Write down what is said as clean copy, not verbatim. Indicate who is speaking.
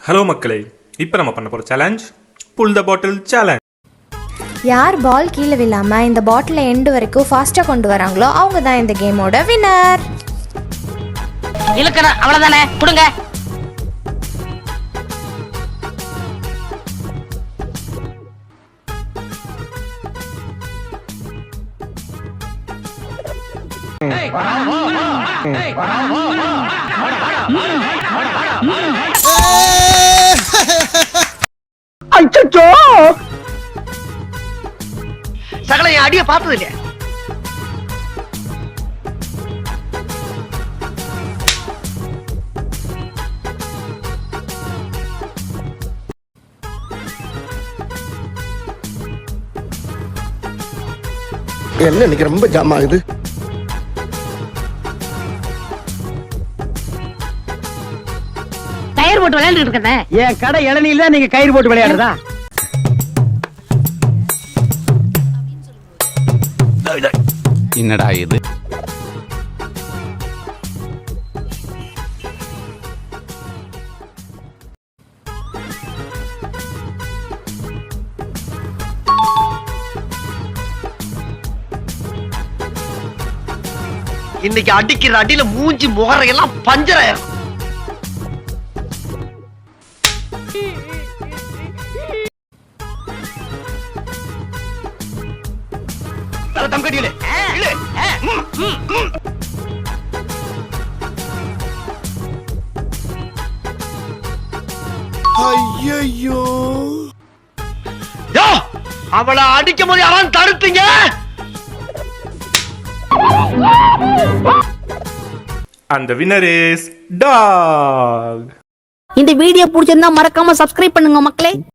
Speaker 1: Hello மக்களே, இப்போ நம்ம பண்ண போகிற சேலஞ்ச் புல் த பாட்டில் சேலஞ்ச்.
Speaker 2: யார் பால் கீழே விழாமல் இந்த பாட்டிலை எண்டு வரைக்கும் ஃபாஸ்ட்டாக கொண்டு வராங்களோ அவங்க தான் இந்த கேமோட வின்னர்.
Speaker 3: இழுக்கணும், அவ்வளோதானே, கொடுங்க.
Speaker 4: அச்சோ,
Speaker 3: சகல என் அடிய பார்த்தது இல்லையா?
Speaker 4: என்ன இன்னைக்கு ரொம்ப ஜாம் ஆகுது.
Speaker 3: கயிறு போட்டு விளையாண்டு இருக்கேன்.
Speaker 5: என் கடை இளநில நீங்க கயிறு போட்டு விளையாடுறதா?
Speaker 6: என்னடா இது?
Speaker 3: இன்னைக்கு அடிக்கிற அடியில மூஞ்சி முகரையெல்லாம் பஞ்சராயிரும்.
Speaker 4: ஐயோ,
Speaker 3: அவளை அடிக்கும் போது யாரும் தடுத்தீங்க.
Speaker 1: அந்த winner is dog.
Speaker 7: இந்த வீடியோ பிடிச்சிருந்தா மறக்காம சப்ஸ்கிரைப் பண்ணுங்க மக்களே.